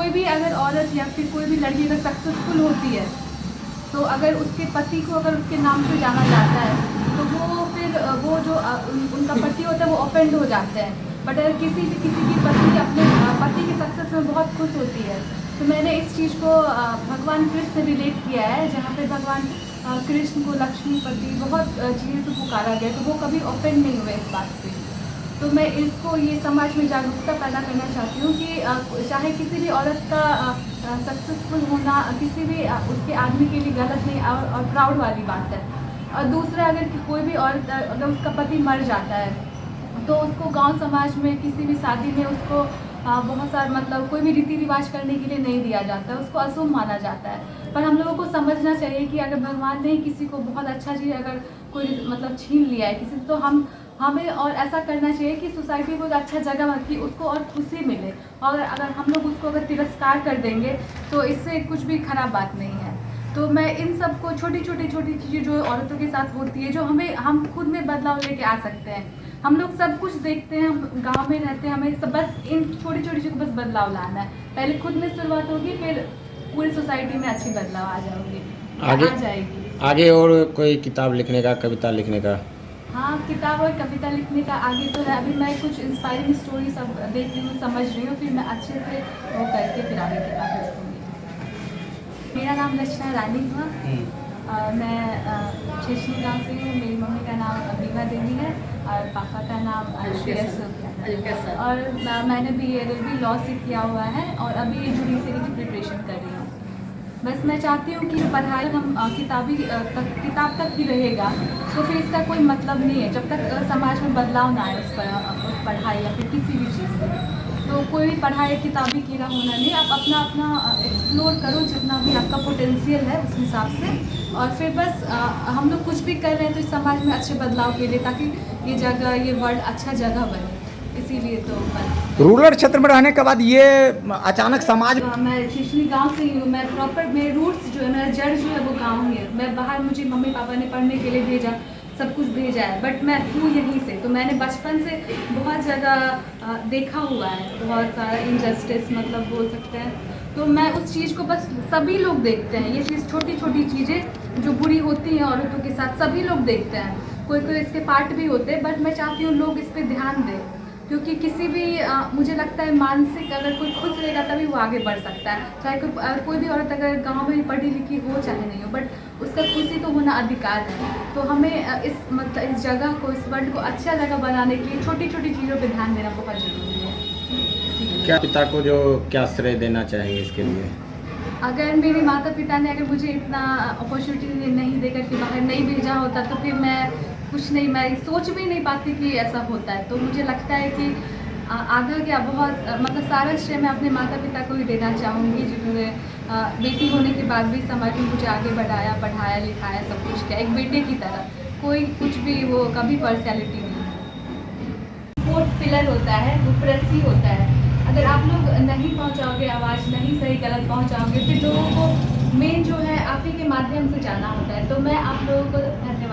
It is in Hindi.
कोई भी अगर औरत या फिर कोई भी लड़की अगर सक्सेसफुल होती है तो अगर उसके पति को अगर उसके नाम से जाना जाता है तो वो फिर वो जो उनका पति होता है वो ऑफेंड हो जाते हैं। बट अगर किसी की पत्नी अपने पति की सक्सेस में बहुत खुश होती है तो मैंने इस चीज़ को भगवान कृष्ण से रिलेट किया है, जहाँ पे भगवान कृष्ण को लक्ष्मीपति बहुत चीज़ों से पुकारा गया तो वो कभी ऑफेंड नहीं हुए इस बात से। तो मैं इसको ये समाज में जागरूकता पैदा करना चाहती हूँ कि चाहे किसी भी औरत का सक्सेसफुल होना किसी भी उसके आदमी के लिए गलत नहीं और प्राउड वाली बात है। और दूसरा, अगर कोई भी औरत अगर उसका पति मर जाता है तो उसको गांव समाज में किसी भी शादी में उसको बहुत सारा मतलब कोई भी रीति रिवाज करने के लिए नहीं दिया जाता है, उसको अशुभ माना जाता है। पर हम लोगों को समझना चाहिए कि अगर भगवान ने किसी को बहुत अच्छा चीज़ अगर कोई मतलब छीन लिया है किसी से तो हमें और ऐसा करना चाहिए कि सोसाइटी को एक अच्छा जगह कि उसको और खुशी मिले। और अगर हम लोग उसको अगर तिरस्कार कर देंगे तो इससे कुछ भी खराब बात नहीं है। तो मैं इन सब को छोटी चीज़ें जो औरतों के साथ होती है जो हम खुद में बदलाव लेके आ सकते हैं। हम लोग सब कुछ देखते हैं, हम गांव में रहते हैं, हमें सब बस इन छोटी चीज़ों को बस बदलाव लाना है। पहले खुद में शुरुआत होगी फिर पूरी सोसाइटी में अच्छी बदलाव आ जाएगी। आगे और कोई किताब लिखने का, कविता लिखने का? हाँ, किताब और कविता लिखने का आगे तो है। अभी मैं कुछ इंस्पायरिंग स्टोरी सब देख रही हूँ, समझ रही हूँ, फिर मैं अच्छे से वो करके फिर आगे किताब लिखूँगी। मेरा नाम रचना रानी हुआ। मैं छेछनी गाँव से हूँ। मेरी मम्मी का नाम अबीबा देवी है और पापा का नाम श्रेयस है। और मैंने भी LLB लॉ से किया हुआ है और अभी जुडिशरी की प्रिपरेशन कर रही हूँ। बस मैं चाहती हूँ कि पढ़ाई हम किताब तक ही रहेगा तो फिर इसका कोई मतलब नहीं है जब तक समाज में बदलाव ना आए उस पढ़ाई या फिर किसी भी चीज़ से। तो कोई भी पढ़ाई किताबी कीड़ा होना नहीं, आप अपना एक्सप्लोर करो जितना भी आपका पोटेंशियल है उस हिसाब से। और फिर बस हम लोग कुछ भी कर रहे हैं तो इस समाज में अच्छे बदलाव के लिए, ताकि ये जगह ये वर्ल्ड अच्छा जगह बने, इसीलिए तो बस। रूरल क्षेत्र में रहने के बाद ये अचानक समाज मैं छेछनी गांव से ही हूँ। मैं प्रॉपर मेरे रूट्स जो है, मेरा जड़ जो है वो गांव ही है। मैं बाहर मुझे मम्मी पापा ने पढ़ने के लिए भेजा, सब कुछ भेजा है, बट मैं हूँ यहीं से। तो मैंने बचपन से बहुत जगह देखा हुआ है, बहुत सारा इनजस्टिस मतलब बोल सकते हैं। तो मैं उस चीज़ को बस सभी लोग देखते हैं, ये चीज़ छोटी छोटी चीज़ें जो बुरी होती हैं औरतों के साथ सभी लोग देखते हैं। कोई इसके पार्ट भी होते हैं, बट मैं चाहती हूँ लोग इस पर ध्यान दें, क्योंकि किसी भी मुझे लगता है मानसिक अगर कोई खुश रहेगा तभी वो आगे बढ़ सकता है। चाहे कोई भी औरत अगर गांव में पढ़ी लिखी हो चाहे नहीं हो, बट उसका खुशी तो होना अधिकार है। तो हमें इस जगह को, इस वर्ल्ड को अच्छा जगह बनाने के लिए छोटी छोटी चीज़ों पे ध्यान देना बहुत ज़रूरी है। क्या पिता को जो क्या श्रेय देना चाहेंगे इसके लिए? अगर मेरे माता पिता ने अगर मुझे इतना अपॉर्चुनिटी नहीं देकर के बाहर नहीं भेजा होता तो फिर मैं कुछ नहीं, मैं सोच भी नहीं पाती कि ऐसा होता है। तो मुझे लगता है कि आगे क्या बहुत मतलब सारा श्रेय मैं अपने माता पिता को ही देना चाहूँगी, जिन्होंने बेटी होने के बाद भी समाज में मुझे आगे बढ़ाया, पढ़ाया लिखाया, सब कुछ किया एक बेटे की तरह। कोई कुछ भी वो कभी पर्सनैलिटी नहीं है। सपोर्ट पिलर होता है, वो प्रेस ही होता है। अगर आप लोग नहीं पहुंचाओगे आवाज़, नहीं सही गलत पहुंचाओगे, फिर लोगों को मेन जो है आप ही के माध्यम से जाना होता है। तो मैं आप लोगों को धन्यवाद